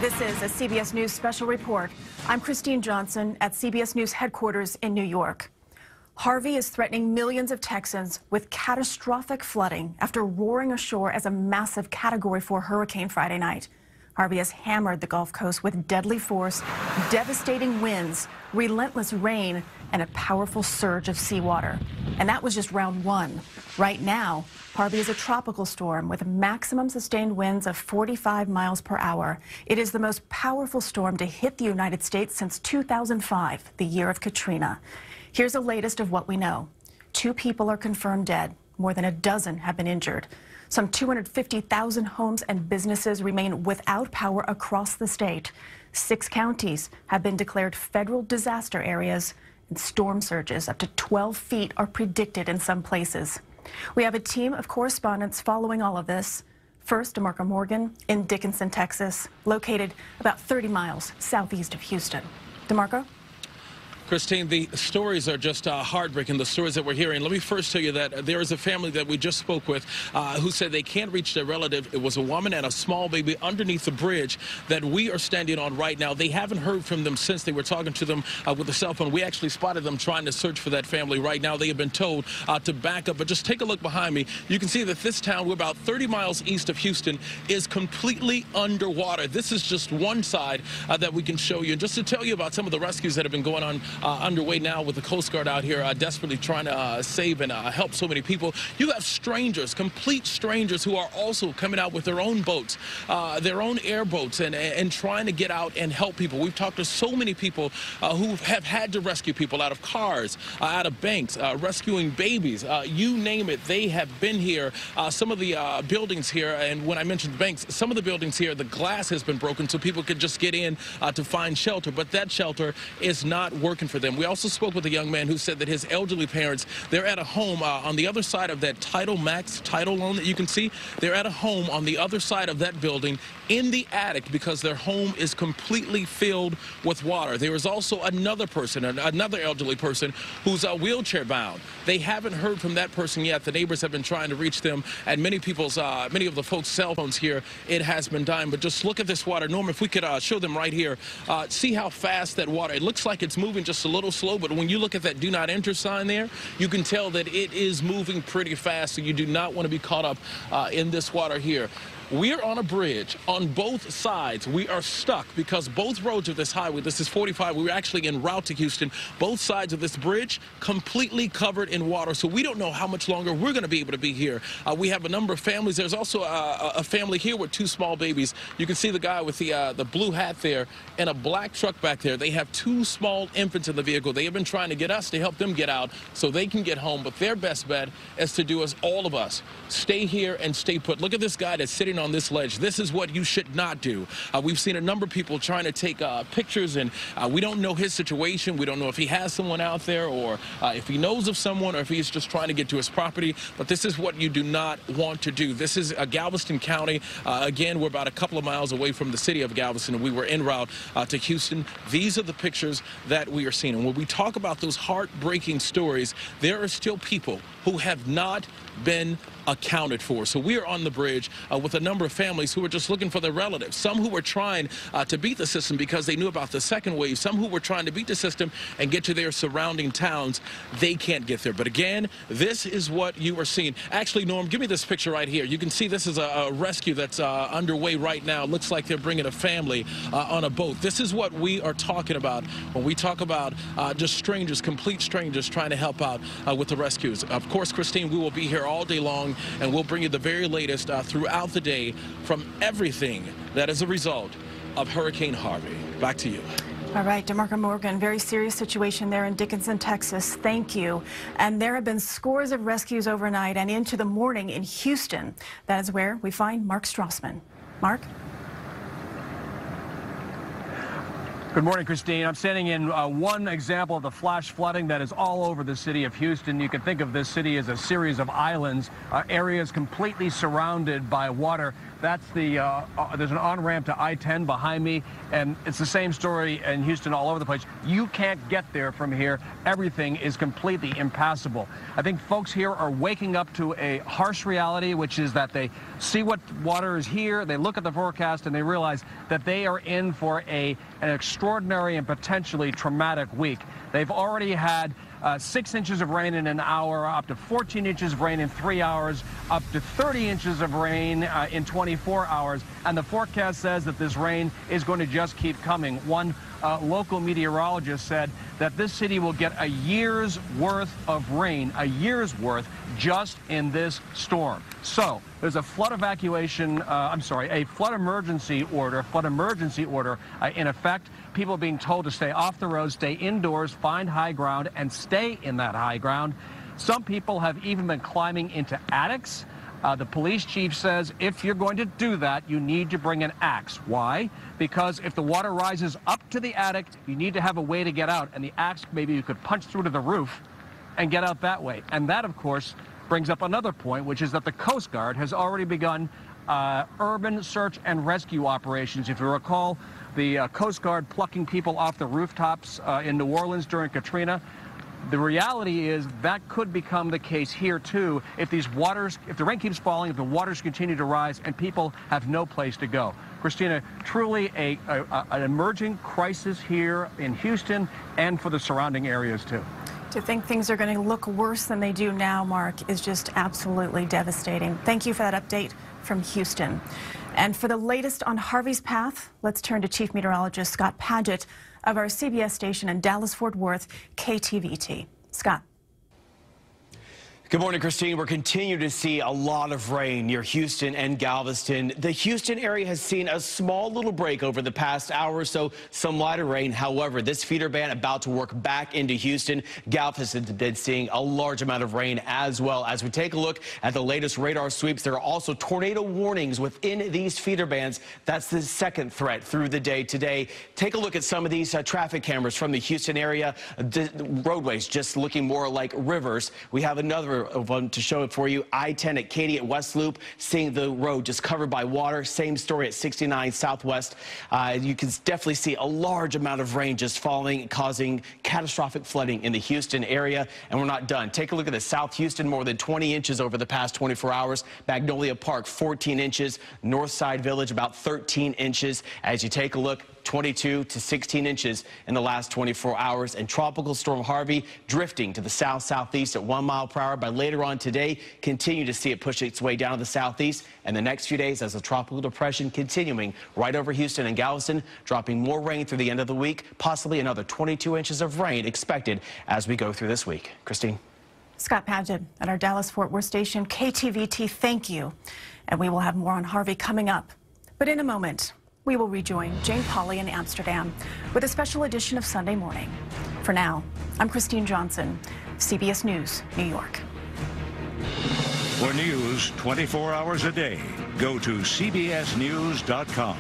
This is a CBS News special report. I'm Kristine Johnson at CBS News headquarters in New York. Harvey is threatening millions of Texans with catastrophic flooding after roaring ashore as a massive Category 4 hurricane Friday night. Harvey has hammered the Gulf Coast with deadly force, devastating winds, relentless rain, and a powerful surge of seawater. And that was just round one. Right now, Harvey is a tropical storm with maximum sustained winds of 45 miles per hour. It is the most powerful storm to hit the United States since 2005, the year of Katrina. Here's the latest of what we know. 2 people are confirmed dead. More than a dozen have been injured. Some 250,000 homes and businesses remain without power across the state. 6 counties have been declared federal disaster areas, and storm surges up to 12 feet are predicted in some places. We have a team of correspondents following all of this. First, DeMarco Morgan in Dickinson, Texas, located about 30 miles southeast of Houston. DeMarco? Kristine, the stories are just heartbreaking, the stories that we're hearing. Let me first tell you that there is a family that we just spoke with who said they can't reach their relative. It was a woman and a small baby underneath the bridge that we are standing on right now. They haven't heard from them since. They were talking to them with a cell phone. We actually spotted them trying to search for that family right now. They have been told to back up. But just take a look behind me. You can see that this town, we're about 30 miles east of Houston, is completely underwater. This is just one side that we can show you. And just to tell you about some of the rescues that have been going on underway now with the Coast Guard out here desperately trying to save and help so many people. You have strangers, complete strangers, who are also coming out with their own boats, their own airboats, and trying to get out and help people. We've talked to so many people who have had to rescue people out of cars, out of banks, rescuing babies. You name it, they have been here. Some of the buildings here, and when I mentioned banks, some of the buildings here, the glass has been broken so people could just get in to find shelter, but that shelter is not working for them. We also spoke with a young man who said that his elderly parents, they're at a home on the other side of that Title Max title loan that you can see. They're at a home on the other side of that building in the attic because their home is completely filled with water. There is also another person, another elderly person, who's wheelchair bound. They haven't heard from that person yet. The neighbors have been trying to reach them, and many of the folks' cell phones here, it has been dying. But just look at this water. Norm, if we could show them right here, see how fast that water, it looks like it's moving just a little slow, but when you look at that do not enter sign there, you can tell that it is moving pretty fast, so you do not want to be caught up in this water here. We're on a bridge on both sides. We are stuck because both roads of this highway, this is 45, we were actually en route to Houston. Both sides of this bridge completely covered in water, so we don't know how much longer we're going to be able to be here. We have a number of families. There's also a family here with 2 small babies. You can see the guy with the blue hat there and a black truck back there. They have 2 small infants in the vehicle. They have been trying to get us to help them get out so they can get home, but their best bet is to do as all of us stay here and stay put. Look at this guy that's sitting on this ledge. This is what you should not do. We've seen a number of people trying to take pictures, and we don't know his situation. We don't know if he has someone out there, or if he knows of someone, or if he's just trying to get to his property. But this is what you do not want to do. This is Galveston County. Again, we're about a couple of miles away from the city of Galveston, and we were en route to Houston. These are the pictures that we are seeing. And when we talk about those heartbreaking stories, there are still people who have not been accounted for. So we are on the bridge with a number of families who are just looking for their relatives. Some who were trying to beat the system because they knew about the second wave. Some who were trying to beat the system and get to their surrounding towns. They can't get there. But again, this is what you are seeing. Actually, Norm, give me this picture right here. You can see this is a rescue that's underway right now. It looks like they're bringing a family on a boat. This is what we are talking about when we talk about just strangers, complete strangers trying to help out with the rescues. Of course, Kristine, we will be here all day long, and we'll bring you the very latest throughout the day from everything that is a result of Hurricane Harvey. Back to you. All right, DeMarco Morgan, very serious situation there in Dickinson, Texas. Thank you. And there have been scores of rescues overnight and into the morning in Houston. That is where we find Mark Strassman. Mark? Good morning, Kristine. I'm standing in one example of the flash flooding that is all over the city of Houston. You can think of this city as a series of islands, areas completely surrounded by water. That's the, there's an on-ramp to I-10 behind me, and it's the same story in Houston all over the place. You can't get there from here. Everything is completely impassable. I think folks here are waking up to a harsh reality, which is that they see what water is here, they look at the forecast, and they realize that they are in for an extraordinary and potentially traumatic week. They've already had 6 inches of rain in an hour, up to 14 inches of rain in 3 hours, up to 30 inches of rain in 24 hours. And the forecast says that this rain is going to just keep coming. One local meteorologist said that this city will get a year's worth of rain, a year's worth, just in this storm. So there's a flood evacuation, a flood emergency order, in effect. People being told to stay off the road, stay indoors, find high ground, and stay in that high ground. Some people have even been climbing into attics. The police chief says if you're going to do that, you need to bring an axe. Why? Because if the water rises up to the attic, you need to have a way to get out. And the axe, maybe you could punch through to the roof and get out that way. And that, of course, brings up another point, which is that the Coast Guard has already begun urban search and rescue operations. If you recall, the Coast Guard plucking people off the rooftops in New Orleans during Katrina. The reality is that could become the case here, too, if the rain keeps falling, if the waters continue to rise, and people have no place to go. Christina, truly an emerging crisis here in Houston and for the surrounding areas, too. To think things are going to look worse than they do now, Mark, is just absolutely devastating. Thank you for that update from Houston. And for the latest on Harvey's path, let's turn to Chief Meteorologist Scott Padgett of our CBS station in Dallas-Fort Worth, KTVT. Scott. Good morning, Kristine. We're continuing to see a lot of rain near Houston and Galveston. The Houston area has seen a small little break over the past hour or so, some lighter rain. However, this feeder band about to work back into Houston. Galveston has been seeing a large amount of rain as well. As we take a look at the latest radar sweeps, there are also tornado warnings within these feeder bands. That's the second threat through the day today. Take a look at some of these traffic cameras from the Houston area. The roadways just looking more like rivers. We have another one to show it for you. I-10 at Katy at West Loop, seeing the road just covered by water. Same story at 69 Southwest. You can definitely see a large amount of rain just falling, causing catastrophic flooding in the Houston area. And we're not done. Take a look at the South Houston, more than 20 inches over the past 24 hours. Magnolia Park, 14 inches. Northside Village, about 13 inches. As you take a look, 22 to 16 inches in the last 24 hours. And Tropical Storm Harvey drifting to the south-southeast at 1 mile per hour. By later on today, continue to see it push its way down to the southeast. And the next few days as a tropical depression continuing right over Houston and Galveston, dropping more rain through the end of the week. Possibly another 22 inches of rain expected as we go through this week. Kristine. Scott Padgett at our Dallas-Fort Worth station, KTVT, thank you. And we will have more on Harvey coming up. But in a moment, we will rejoin Jane Pauley in Amsterdam with a special edition of Sunday Morning. For now, I'm Kristine Johnson, CBS News, New York. For news 24 hours a day, go to CBSNews.com.